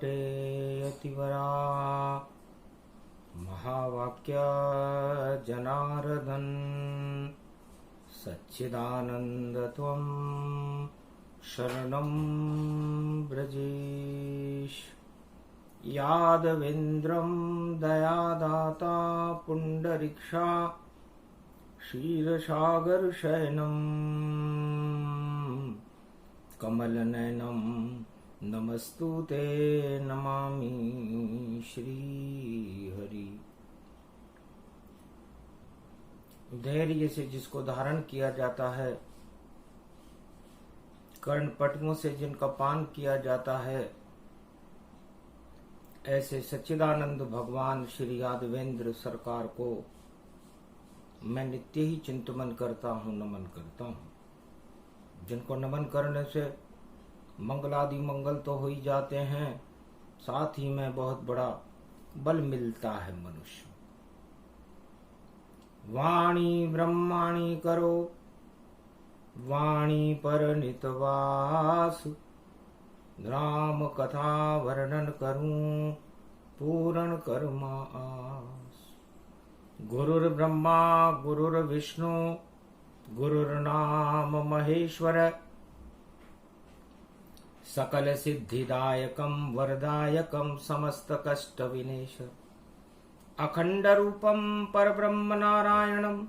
वटे अतिवरा महावाक्य जनार्दन सच्चिदानंद त्वं शरणं व्रजेश। यादवेन्द्रं दयादाता पुंडरीक्षा क्षीरसागरशयनं कमलनयनं नमस्तुते नमामि श्रीहरि। धैर्य से जिसको धारण किया जाता है, कर्णपटुओं से जिनका पान किया जाता है, ऐसे सच्चिदानंद भगवान श्री यादवेंद्र सरकार को मैं नित्य ही चिंतन करता हूँ, नमन करता हूँ। जिनको नमन करने से मंगलादि मंगल तो हो ही जाते हैं, साथ ही में बहुत बड़ा बल मिलता है मनुष्य। वाणी ब्रह्माणी करो वाणी पर नितवास, राम कथा वर्णन करूं पूर्ण कर्मा आस। गुरुर्ब्रह्मा गुरुर्विष्णु गुरुर्नाम महेश्वर, सकल सिद्धिदायकं वरदायकं समस्त कष्ट विनेश। अखंड रूपं परब्रह्म नारायणं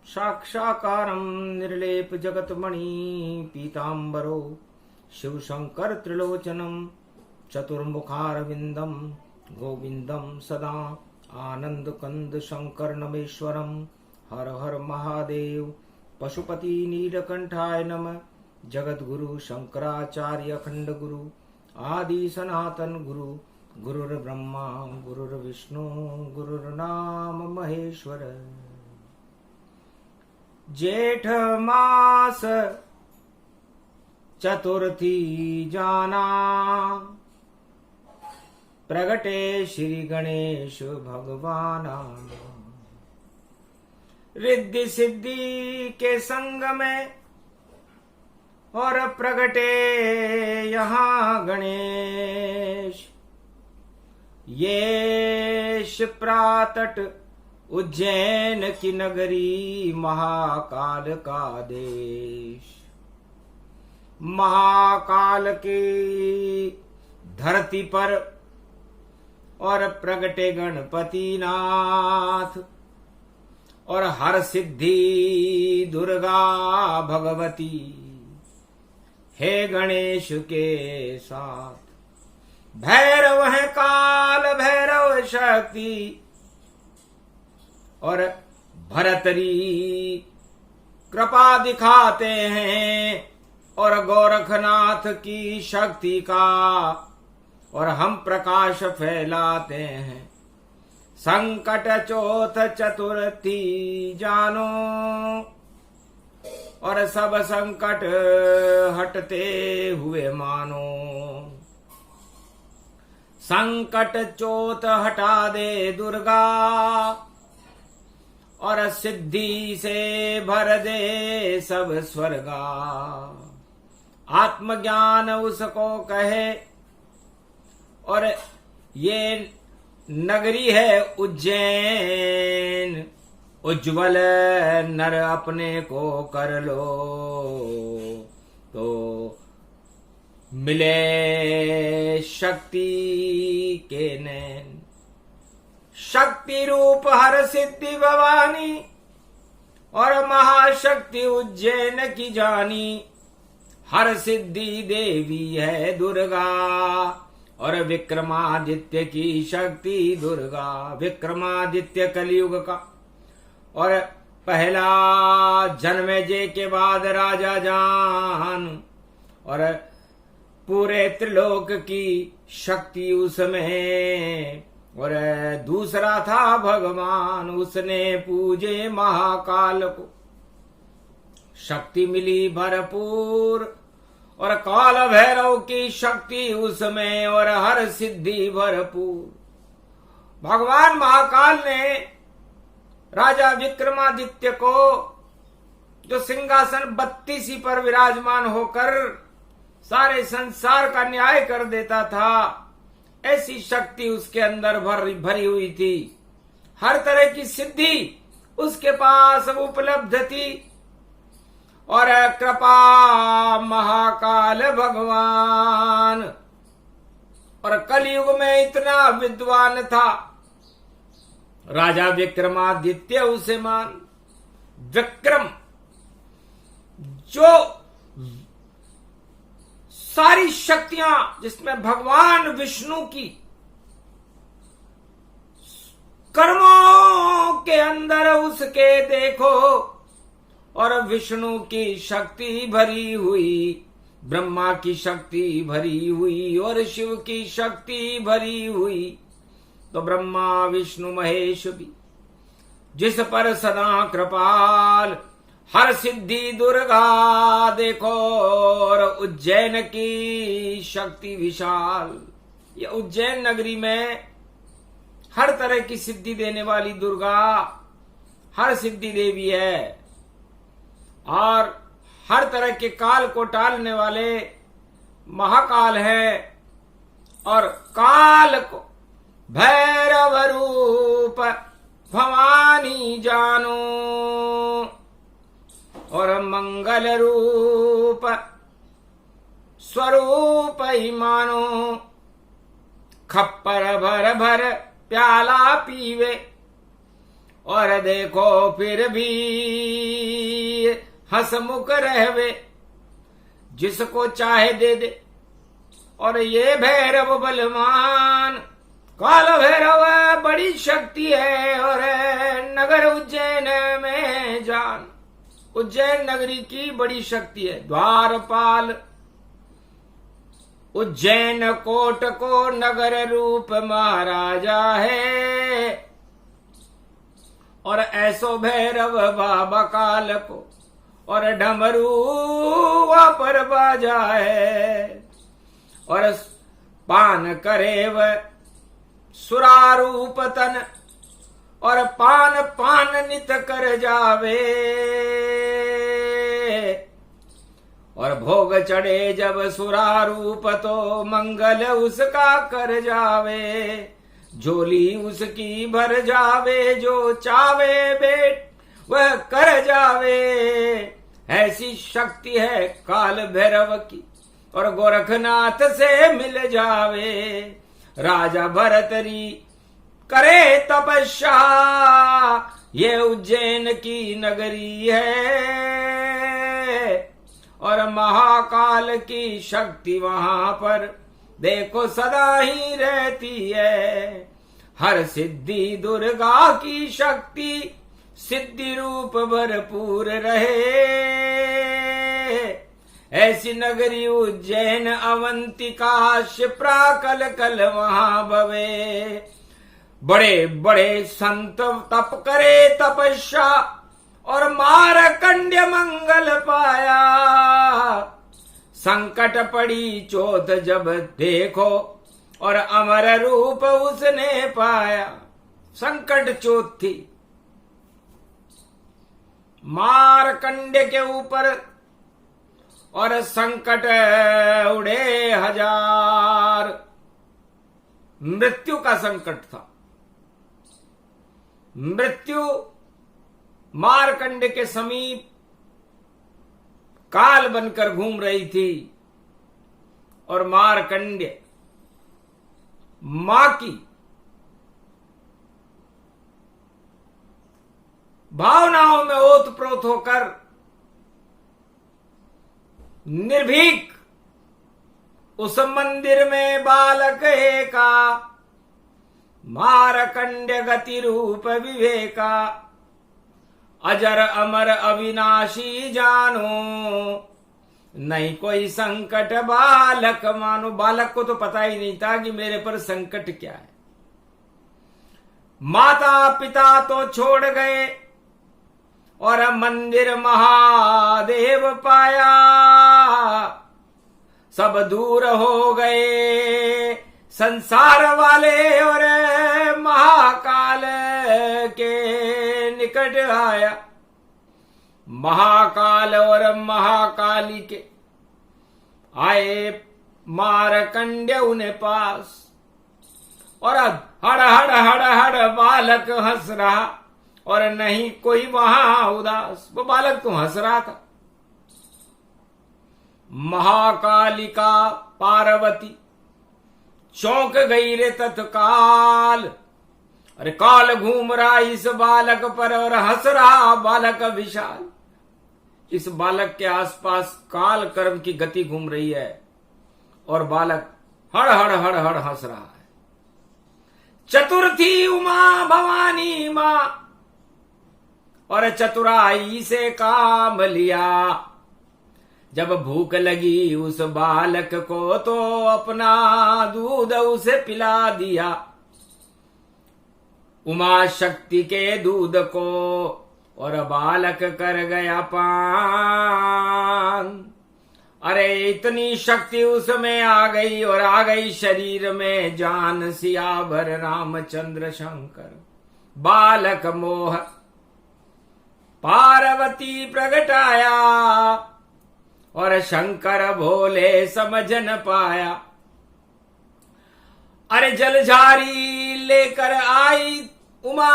साक्षाकारं निर्लेप जगतमणि पीतांबरो शिव शंकर त्रिलोचनं चतुर्मुखारविंदं गोविंदं सदा आनंद कंद शंकर नमेश्वरं। हर हर महादेव पशुपति नीलकंठाय नमः। जगत गुरु शंकराचार्य अखंड गुरु आदि सनातन गुरु। गुरुर्ब्रह्मा गुरुर्विष्णु गुरुर्नाम महेश्वर। जेठ मास चतुर्थी जाना, प्रगटे श्री गणेश भगवाना। रिद्धि सिद्धि के संग में और प्रगटे यहाँ गणेश। ये शिप्रातट उज्जैन की नगरी, महाकाल का देश। महाकाल की धरती पर और प्रगटे गणपति नाथ, और हर सिद्धि दुर्गा भगवती हे गणेश के साथ। भैरव है काल भैरव शक्ति, और भरतरी कृपा दिखाते हैं, और गोरखनाथ की शक्ति का और हम प्रकाश फैलाते हैं। संकट चौथ चतुर्थी जानो, और सब संकट हटते हुए मानो। संकट चौथ हटा दे दुर्गा, और सिद्धि से भर दे सब स्वर्गा। आत्मज्ञान उसको कहे, और ये नगरी है उज्जैन। उज्ज्वल नर अपने को कर लो, तो मिले शक्ति के नैन। शक्ति रूप हर सिद्धि भवानी, और महाशक्ति उज्जैन की जानी। हर सिद्धि देवी है दुर्गा, और विक्रमादित्य की शक्ति दुर्गा। विक्रमादित्य कलयुग का, और पहला जन्मेजय के बाद राजा जान, और पूरे त्रिलोक की शक्ति उसमें। और दूसरा था भगवान, उसने पूजे महाकाल को। शक्ति मिली भरपूर, और काल भैरव की शक्ति उसमें, और हर सिद्धि भरपूर। भगवान महाकाल ने राजा विक्रमादित्य को, जो सिंहासन 32 पर विराजमान होकर सारे संसार का न्याय कर देता था, ऐसी शक्ति उसके अंदर भरी हुई थी, हर तरह की सिद्धि उसके पास उपलब्ध थी। और कृपा महाकाल भगवान, और कलयुग में इतना विद्वान था, राजा विक्रमादित्य उसे मान। विक्रम जो सारी शक्तियां जिसमें भगवान विष्णु की कर्मों के अंदर उसके देखो, और विष्णु की शक्ति भरी हुई, ब्रह्मा की शक्ति भरी हुई, और शिव की शक्ति भरी हुई। तो ब्रह्मा विष्णु महेश भी जिस पर सदा कृपाल, हर सिद्धि दुर्गा देखो, और उज्जैन की शक्ति विशाल। ये उज्जैन नगरी में हर तरह की सिद्धि देने वाली दुर्गा हर सिद्धि देवी है, और हर तरह के काल को टालने वाले महाकाल है। और काल को भैरव रूप भवानी जानो, और मंगल रूप स्वरूप ही मानो। खप्पर भर भर प्याला पीवे, और देखो फिर भी हंसमुख रहवे, जिसको चाहे दे दे। और ये भैरव बलवान, काल भैरव बड़ी शक्ति है, और नगर उज्जैन में जान। उज्जैन नगरी की बड़ी शक्ति है। द्वारपाल उज्जैन कोट को नगर रूप महाराजा है, और ऐसो भैरव बाबा काल को, और डमरू वहां पर बाजा है। और पान करे वह सुरारूप तन, और पान पान नित कर जावे। और भोग चढ़े जब सुरारूप, तो मंगल उसका कर जावे। झोली उसकी भर जावे, जो चावे बेट वह कर जावे। ऐसी शक्ति है काल भैरव की, और गोरखनाथ से मिल जावे। राजा भरतरी करे तपस्या, ये उज्जैन की नगरी है, और महाकाल की शक्ति वहां पर देखो सदा ही रहती है। हर सिद्धि दुर्गा की शक्ति सिद्धि रूप भरपूर रहे। ऐसी नगरी उज्जैन अवंतिका, शिप्रा कल कल वहां भवे। बड़े बड़े संत तप करे तपस्या, और मारकंड्य मंगल पाया। संकट पड़ी चोट जब देखो, और अमर रूप उसने पाया। संकट चोट थी मारकंड्य के ऊपर, और संकट उड़े हजार। मृत्यु का संकट था। मृत्यु मारकंड के समीप काल बनकर घूम रही थी, और मारकंड्य मां की भावनाओं में ओतप्रोत होकर निर्भीक उस मंदिर में बालक एका, मारकंड्य गति रूप विवेका। अजर अमर अविनाशी जानो, नहीं कोई संकट बालक मानो। बालक को तो पता ही नहीं था कि मेरे पर संकट क्या है। माता पिता तो छोड़ गए, और मंदिर महादेव पाया। सब दूर हो गए संसार वाले, और महाकाल के निकट आया। महाकाल और महाकाली के आए मारकंड्य उन्हें पास, और हड़ हड़ हड़ हड़ बालक हंस रहा और नहीं कोई वहां उदास। वो बालक तो हंस रहा था। महाकालिका पार्वती चौंक गई रे तत्काल। अरे काल घूम रहा इस बालक पर और हंस रहा बालक विशाल। इस बालक के आसपास काल कर्म की गति घूम रही है और बालक हड़ हड़ हड़ हड़ हंस रहा है। चतुर्थी उमा भवानी मां और चतुराई से काम लिया। जब भूख लगी उस बालक को तो अपना दूध उसे पिला दिया। उमा शक्ति के दूध को और बालक कर गया पान। अरे इतनी शक्ति उसमें आ गई और आ गई शरीर में जान। सियावर रामचंद्र शंकर बालक मोह पार्वती प्रगटाया और शंकर भोले समझ न पाया। अरे जलझारी लेकर आई उमा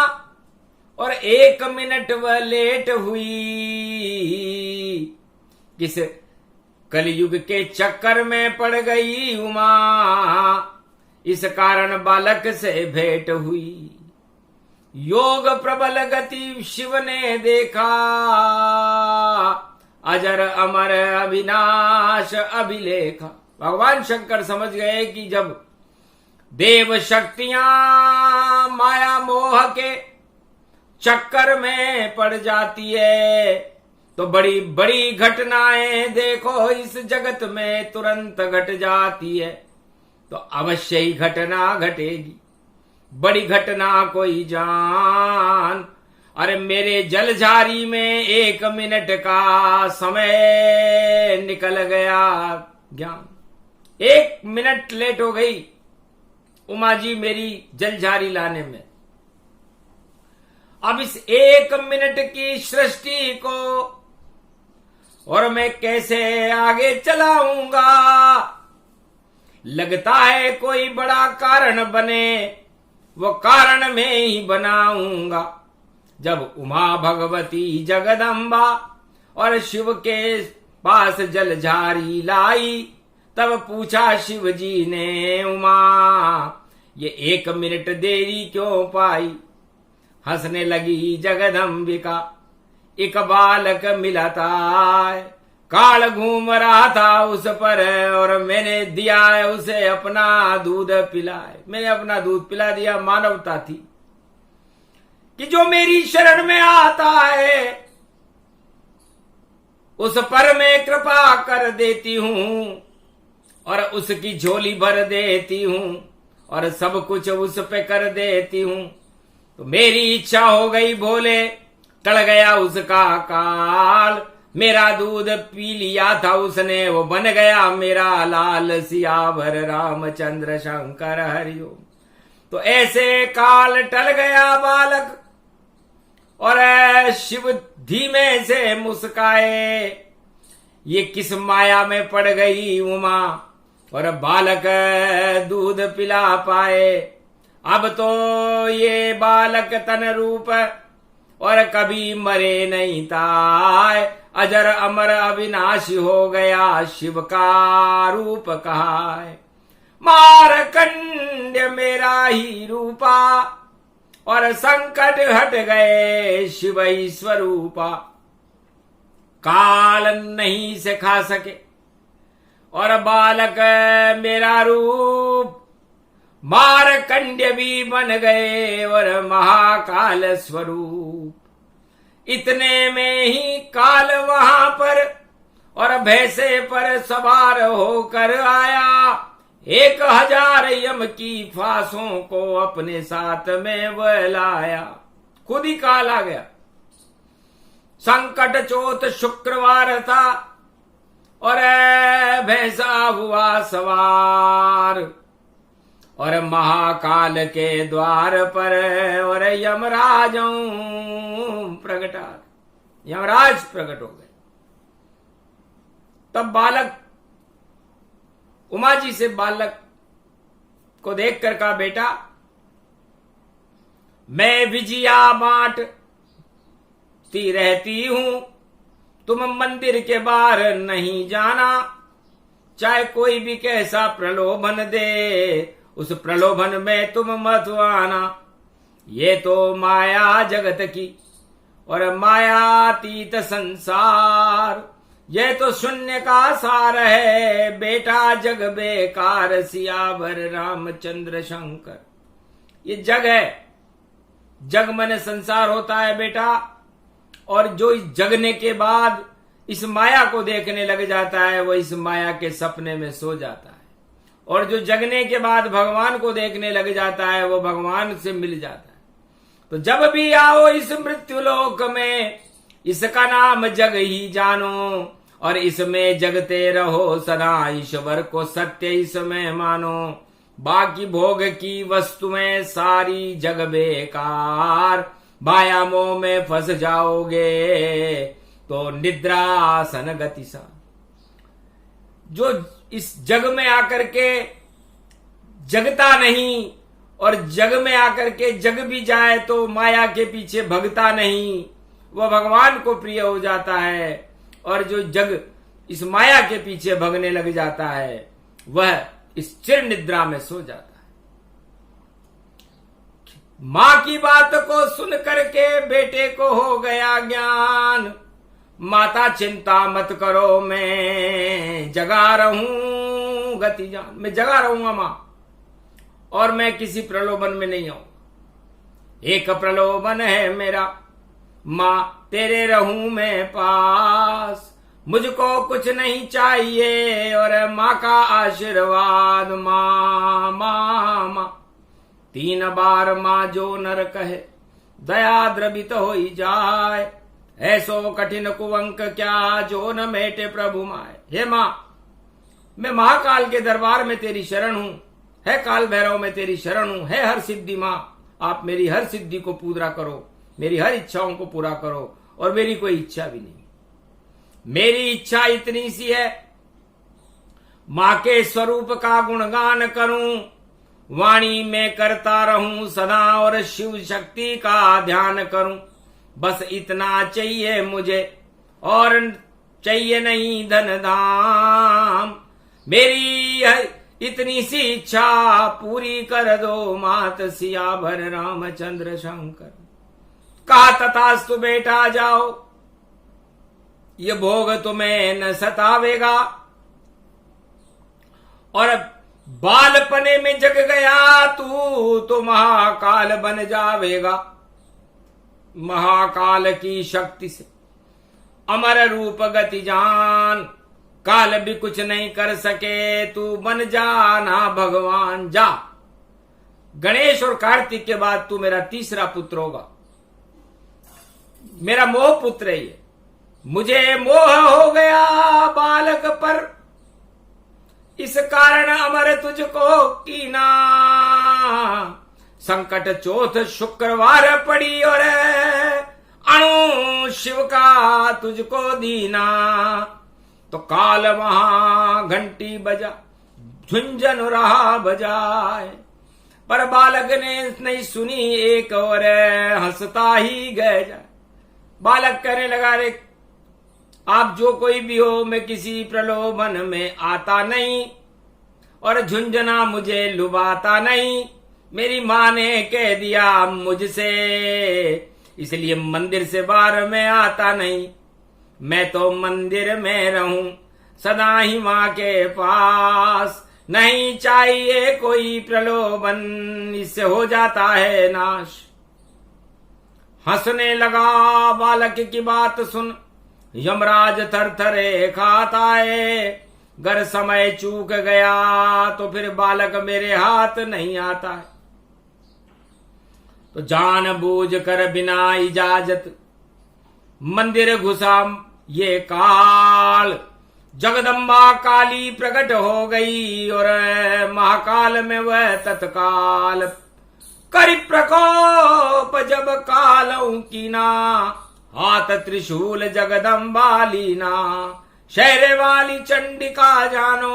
और 1 मिनट वह लेट हुई। किस कलयुग के चक्कर में पड़ गई उमा, इस कारण बालक से भेंट हुई। योग प्रबल गति शिव ने देखा, अजर अमर अविनाश अभिलेखा। भगवान शंकर समझ गए कि जब देव शक्तियां माया मोह के चक्कर में पड़ जाती है तो बड़ी बड़ी घटनाएं देखो इस जगत में तुरंत घट जाती है। तो अवश्य ही घटना घटेगी, बड़ी घटना कोई जान। अरे मेरे जलझारी में 1 मिनट का समय निकल गया ज्ञान। 1 मिनट लेट हो गई उमा जी मेरी जलझारी लाने में। अब इस 1 मिनट की सृष्टि को और मैं कैसे आगे चलाऊंगा। लगता है कोई बड़ा कारण बने, वो कारण में ही बनाऊंगा। जब उमा भगवती जगदम्बा और शिव के पास जलझारी लाई, तब पूछा शिव जी ने उमा ये 1 मिनट देरी क्यों पाई। हंसने लगी जगदम्बिका, एक बालक मिला था, काल घूम रहा था उस पर और मैंने दिया उसे अपना दूध पिलाए। मैंने अपना दूध पिला दिया। मानवता थी कि जो मेरी शरण में आता है उस पर मैं कृपा कर देती हूं और उसकी झोली भर देती हूं और सब कुछ उस पे कर देती हूं। तो मेरी इच्छा हो गई भोले, टल गया उसका काल। मेरा दूध पी लिया था उसने, वो बन गया मेरा लाल। सियावर रामचंद्र शंकर हरिओम। तो ऐसे काल टल गया बालक और शिव धीमे से मुस्काए। ये किस माया में पड़ गई उमा और बालक दूध पिला पाए। अब तो ये बालक तन रूप और कभी मरे नहीं ताय, अजर अमर अविनाशी हो गया शिव का रूप कहाय। मारकंड्य मेरा ही रूपा और संकट हट गए शिव ही स्वरूपा। काल नहीं से खा सके और बालक मेरा रूप मारकंड्य भी बन गए और महाकाल स्वरूप। इतने में ही काल वहां पर और भैंसे पर सवार होकर आया। 1000 यम की फांसों को अपने साथ में वह लाया। खुद ही काल आ गया। संकट चौथ शुक्रवार था और भैंसा हुआ सवार और महाकाल के द्वार पर और यमराज प्रकट हो गए। तब बालक उमा जी से बालक को देखकर कहा, बेटा मैं विजिया बांटती रहती हूं, तुम मंदिर के बाहर नहीं जाना। चाहे कोई भी कैसा प्रलोभन दे, उस प्रलोभन में तुम मत आना। ये तो माया जगत की और मायातीत संसार, ये तो शून्य का सार है बेटा, जग बेकार सियावर रामचंद्र शंकर। ये जग है, जग माने संसार होता है बेटा। और जो इस जगने के बाद इस माया को देखने लग जाता है, वो इस माया के सपने में सो जाता है। और जो जगने के बाद भगवान को देखने लग जाता है, वो भगवान से मिल जाता है। तो जब भी आओ इस मृत्यु लोक में, इसका नाम जग ही जानो, और इसमें जगते रहो सदा, ईश्वर को सत्य इसमें मानो। बाकी भोग की वस्तुएं सारी जग बेकार, माया मोह में फंस जाओगे तो निद्रासन गति सा। जो इस जग में आकर के जगता नहीं, और जग में आकर के जग भी जाए तो माया के पीछे भगता नहीं, वह भगवान को प्रिय हो जाता है। और जो जग इस माया के पीछे भगने लग जाता है, वह इस चिर निद्रा में सो जाता है। मां की बात को सुन करके बेटे को हो गया ज्ञान। माता चिंता मत करो, मैं जगा रहूं गति जान। मैं जगा रहूंगा मां, और मैं किसी प्रलोभन में नहीं आऊंगा। एक प्रलोभन है मेरा, मां तेरे रहूं मैं पास। मुझको कुछ नहीं चाहिए और मां का आशीर्वाद। मां मां मां 3 बार मां जो नर कहे, दया द्रवित हो ही जाए। ऐसो कठिन कुअंक क्या, जो न मेटे प्रभु माए। हे मां, मैं महाकाल के दरबार में तेरी शरण हूं, है काल भैरव में तेरी शरण हूं, है हर सिद्धि मां। आप मेरी हर सिद्धि को पूरा करो, मेरी हर इच्छाओं को पूरा करो। और मेरी कोई इच्छा भी नहीं, मेरी इच्छा इतनी सी है, मां के स्वरूप का गुणगान करूं, वाणी में करता रहूं सदा, और शिव शक्ति का ध्यान करूं। बस इतना चाहिए मुझे, और चाहिए नहीं धन धाम। मेरी इतनी सी इच्छा पूरी कर दो मात सियावर रामचंद्र शंकर। कहा तथास्तु बेटा जाओ, ये भोग तुम्हें न सतावेगा। और बालपने में जग गया तू तो महाकाल बन जावेगा। महाकाल की शक्ति से अमर रूप गति जान, काल भी कुछ नहीं कर सके, तू बन जाना भगवान जा। गणेश और कार्तिक के बाद तू मेरा तीसरा पुत्र होगा, मेरा मोह पुत्र है ये। मुझे मोह हो गया बालक पर, इस कारण अमर तुझको कीना। संकट चौथ शुक्रवार पड़ी और अणु शिव का तुझको दीना। तो काल वहां घंटी बजा, झुंझन रहा बजाए, पर बालक ने नहीं सुनी एक और हंसता ही गए जाए। बालक कहने लगा, रे आप जो कोई भी हो, मैं किसी प्रलोभन में आता नहीं, और झुंझुना मुझे लुभाता नहीं। मेरी मां ने कह दिया मुझसे, इसलिए मंदिर से बाहर मैं आता नहीं। मैं तो मंदिर में रहूं सदा ही मां के पास। नहीं चाहिए कोई प्रलोभन, इससे हो जाता है नाश। हंसने लगा बालक की बात सुन, यमराज थरथरे खाता है। गर समय चूक गया तो फिर बालक मेरे हाथ नहीं आता है। तो जान बूझ कर बिना इजाजत मंदिर घुसा ये काल। जगदम्बा काली प्रकट हो गई और महाकाल में वह तत्काल। करी प्रकोप जब कालों की ना, हाथ त्रिशूल जगदम्बा लीना। शहरे वाली चंडिका जानो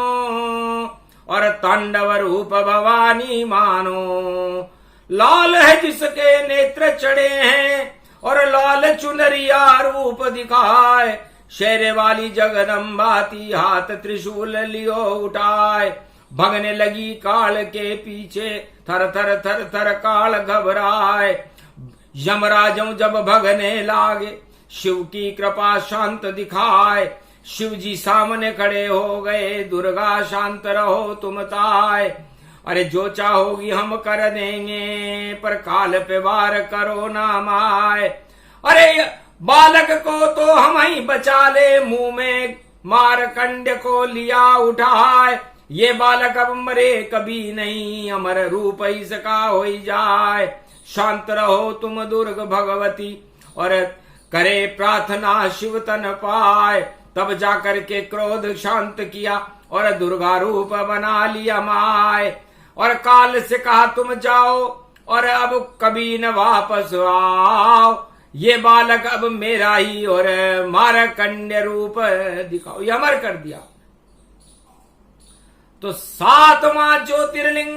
और तांडव रूप भवानी मानो। लाल है जिसके नेत्र चढ़े हैं और लाल चुनरिया रूप दिखाए। शेरे वाली जगदम्बाती हाथ त्रिशूल लियो उठाए। भगने लगी काल के पीछे थर थर थर थर काल घबराए। यमराजों जब भगने लागे शिव की कृपा शांत दिखाए। शिव जी सामने खड़े हो गए, दुर्गा शांत रहो तुम ताए। अरे जो चाहोगी हम कर देंगे, पर काल पे वार करो ना माए। अरे बालक को तो हम ही बचा ले, मुंह में मारकंड को लिया उठाए। ये बालक अब मरे कभी नहीं, अमर रूप इसका हो जाए। शांत रहो तुम दुर्ग भगवती, और करे प्रार्थना शिव तन पाए। तब जाकर के क्रोध शांत किया और दुर्गा रूप बना लिया माए। और काल से कहा तुम जाओ और अब कभी न वापस आओ। ये बालक अब मेरा ही और मारकंड्य रूप दिखाओ। ये अमर कर दिया। तो 7वां ज्योतिर्लिंग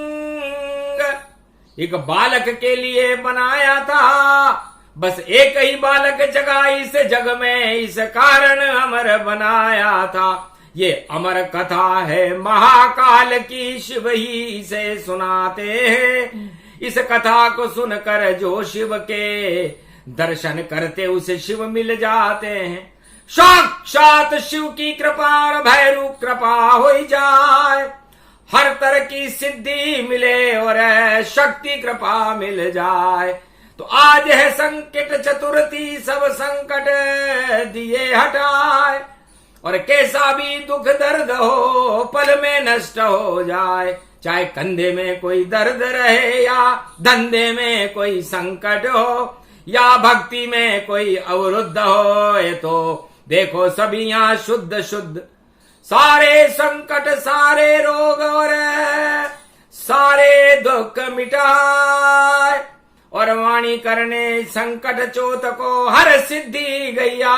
एक बालक के लिए बनाया था। बस एक ही बालक जगा इस जग में, इस कारण अमर बनाया था। ये अमर कथा है महाकाल की, शिव ही इसे सुनाते हैं। इस कथा को सुनकर जो शिव के दर्शन करते उसे शिव मिल जाते हैं। साक्षात शिव की कृपा और भैरव कृपा हो जाए। हर तरह की सिद्धि मिले और शक्ति कृपा मिल जाए। तो आज है संकट चतुर्थी, सब संकट दिए हटाए। और कैसा भी दुख दर्द हो पल में नष्ट हो जाए। चाहे कंधे में कोई दर्द रहे या धंधे में कोई संकट हो या भक्ति में कोई अवरुद्ध हो, ये तो देखो सभी यहाँ शुद्ध शुद्ध। सारे संकट सारे रोग और सारे दुख मिटाए। और वाणी करने संकट चोत को हर सिद्धि गैया।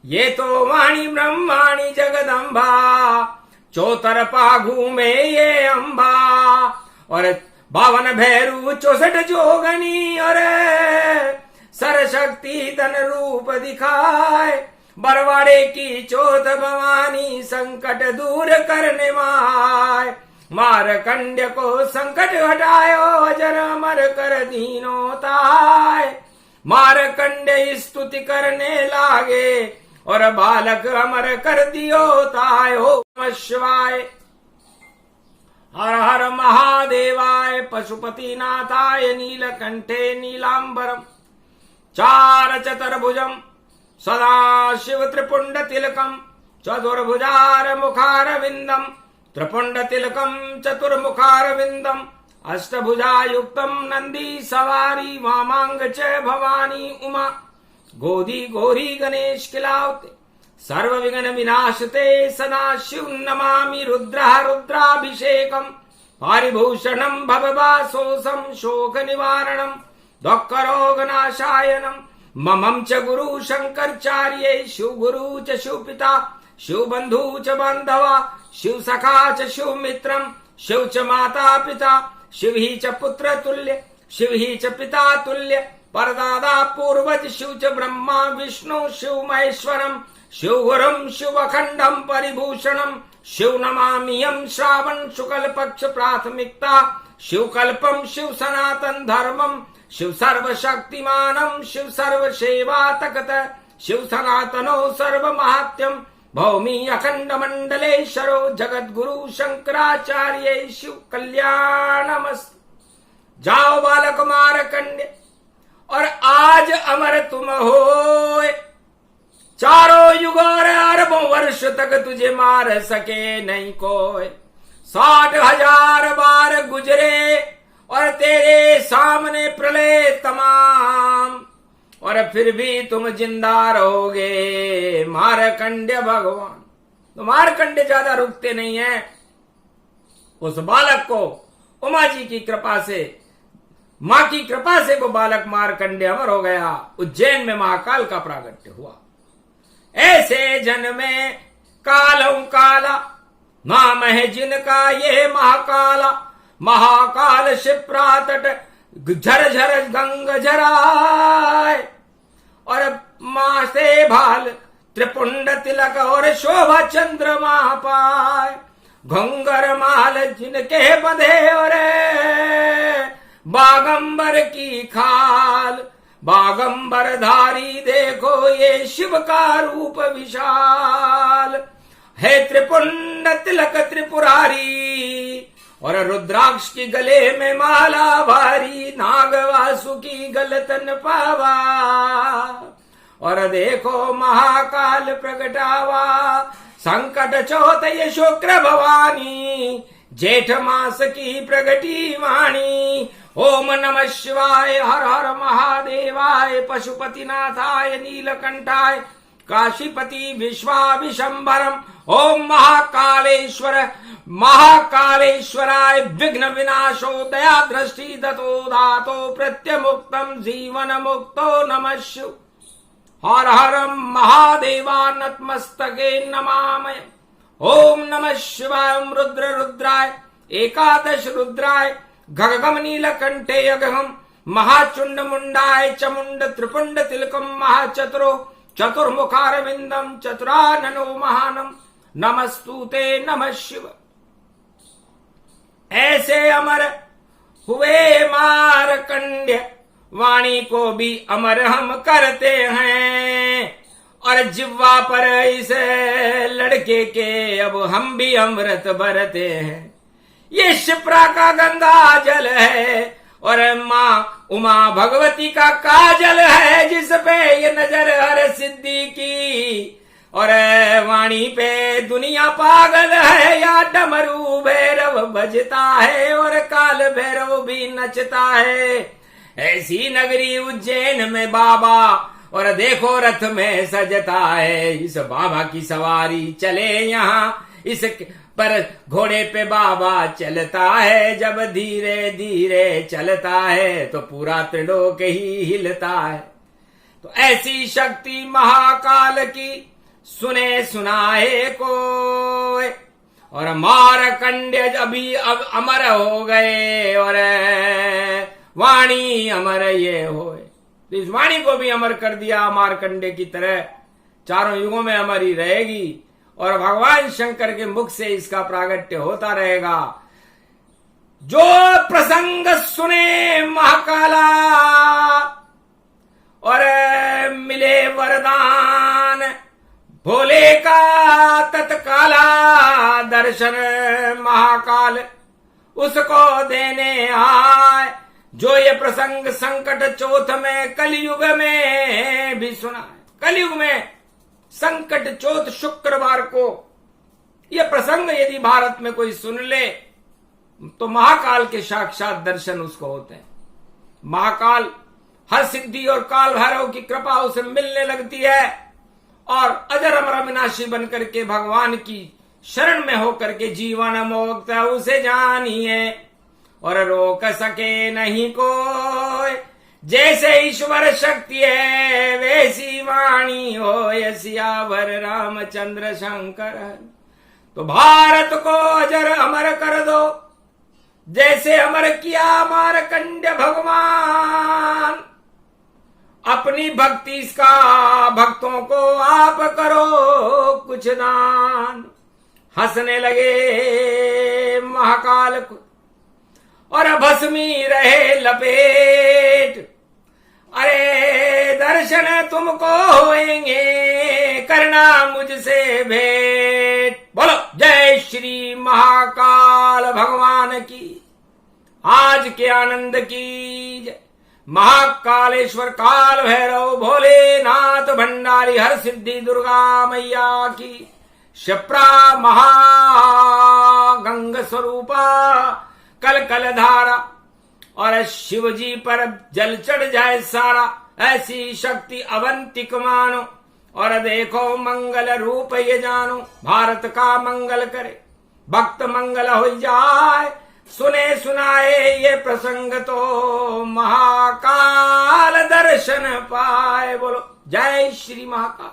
ये तो वाणी ब्रह्माणी जगदम्बा, चौतरफा घूमे ये अम्बा। और 52 भैरू 64 जोगनी और सरशक्ति धन रूप दिखाए। बरवाड़े की चौथ भवानी संकट दूर करने माय। मारकंड्य को संकट हटायो, अजर अमर कर दीनो ताय। मारकंड्य स्तुति करने लागे और बालक अमर कर दियो ताय। हो नमः शिवाय, हर हर महादेवाय, पशुपति नाथाय, नीलकंठे नीलांबरम, चार चतुर्भुजम सदा शिव त्रिपुंड तिलकम, चतुर्भुजार मुखार विंदम, त्रिपुंड तिलकम चतुर्मुखार विंदम, अष्टभुजा युक्तम नंदी सवारी, वामांग च भवानी उमा, गोदी गौरी गणेश किलावते, सर्व विघ्न विनाशते सदा शिव नमामि। रुद्रः रुद्राभिषेकम, पारिभूषणम भवभासोसम, शोक निवारणम, दुःखरोगनाशायनम, ममं च गुरु शंकरचार्ये, शिव गुरु च शिव पिता, शिव बंधु च बांधवा, शिव सखा च शिव मित्रम, शिव च माता पिता, शिव ही च पुत्र तुल्य, शिव ही च पिता तुल्य, परदादा पूर्वज, शिव च ब्रह्मा विष्णु शिव महेश्वरम, शिव गुरुम शिव अखंडम परिभूषणम, शिव नमामियम श्रावण शुक्ल पक्ष प्राथमिकता, शिव कल्पम शिव सनातन धर्मम, शिव सर्व शक्तिमानम, शिव सर्व सेवा तकत, शिव सनातनो सर्व महात्यम, भौमी अखंड मंडलेश्वरो जगत गुरु शंकराचार्य, शिव कल्याणमस्तु। जाओ बालक मारकंड्य, और आज अमर तुम होए। चारों युग और अरबों वर्ष तक तुझे मार सके नहीं कोई। 60,000 बार गुजरे और तेरे सामने प्रलय तमाम, और फिर भी तुम जिंदा रहोगे मारकंड्य भगवान। तो मारकंड्य ज्यादा रुकते नहीं है। उस बालक को उमा जी की कृपा से, मां की कृपा से वो बालक मारकंड्य अमर हो गया। उज्जैन में महाकाल का प्रागट्य हुआ। ऐसे जन में कालम काला, नाम है जिनका ये महाकाला। महाकाल शिप्रा तट झर झर गंग झराए और माथे भाल त्रिपुंड तिलक और शोभा चंद्रमा पाए। घुंगर माल जिनके बंधे और बागंबर की खाल, बागंबर धारी देखो ये शिव का रूप विशाल है। त्रिपुंड तिलक त्रिपुरारी और रुद्राक्ष की गले में माला भारी, नाग वासुकी गलतन पावा और देखो महाकाल प्रगटावा। संकट चौथ ये शुक्र भवानी, जेठ मास की प्रगटी वाणी। ओम नमः शिवाय, हर हर महादेवाय, पशुपतिनाथाय नीलकंठाय, काशीपति विश्वाविशंभरम। ओम महाकालेश्वर महाकालेश्वराय विघ्न विनाशो दया दृष्टि दतो धातो प्रत्यमुक्तम जीवन मुक्तो नमः शिव। हर हर महादेवा नतमस्तके नमामय। ओम नमः शिवाय रुद्र रुद्राय एकादश रुद्राय गगम नीलकंठे अगहम महाचुंड मुंडाय चमुंड त्रिपुंड तिलकम महाचतुरो चतुर्मुखारविंदम चतुराननो महानम नमस्तुते नमः शिव। ऐसे अमर हुए मारकंड्य, वाणी को भी अमर हम करते हैं और जिह्वा पर इस लड़के के अब हम भी अमृत बरते हैं। ये शिप्रा का गंगा जल है और माँ उमा भगवती का काजल है, जिस पे ये नजर हर सिद्धि की और वाणी पे दुनिया पागल है। या डमरू भैरव बजता है और काल भैरव भी नचता है। ऐसी नगरी उज्जैन में बाबा और देखो रथ में सजता है। इस बाबा की सवारी चले यहाँ, इस पर घोड़े पे बाबा चलता है। जब धीरे धीरे चलता है तो पूरा त्रिलोक ही हिलता है। तो ऐसी शक्ति महाकाल की सुने सुनाए कोई और मारकंड्य अभी अब अमर हो गए और वाणी अमर ये होए। तो इस वाणी को भी अमर कर दिया मारकंडे की तरह, चारों युगों में अमर ही रहेगी और भगवान शंकर के मुख से इसका प्रागट्य होता रहेगा। जो प्रसंग सुने महाकाला और मिले वरदान भोले का तत्काला, दर्शन महाकाल उसको देने आए। जो ये प्रसंग संकट चौथ में कलयुग में भी सुना है। कलयुग में संकट चौथ शुक्रवार को यह प्रसंग यदि भारत में कोई सुन ले तो महाकाल के साक्षात दर्शन उसको होते हैं। महाकाल हर सिद्धि और काल भैरव की कृपा उसे मिलने लगती है और अजर अमर अविनाशी बनकर के भगवान की शरण में होकर के जीवन मुक्त उसे जानिए और रोक सके नहीं कोई। जैसे ईश्वर शक्ति है वैसी वाणी हो, सियावर रामचंद्र शंकर। तो भारत को अजर अमर कर दो, जैसे अमर किया मारकंड्य भगवान। अपनी भक्ति का भक्तों को आप करो कुछ दान। हंसने लगे महाकाल को और भस्मी रहे लपेट। अरे दर्शन तुमको होएंगे, करना मुझसे भेंट। बोलो जय श्री महाकाल भगवान की। आज के आनंद की जय। महाकालेश्वर काल भैरव भोलेनाथ भंडारी हर सिद्धि दुर्गा मैया की। शिप्रा महागंग स्वरूपा कल कल धारा और शिव जी पर जल चढ़ जाए सारा। ऐसी शक्ति अवंतिक मानो और देखो मंगल रूप ये जानो। भारत का मंगल करे भक्त मंगल हो जाए। सुने सुनाए ये प्रसंग तो महाकाल दर्शन पाए। बोलो जय श्री महाकाल।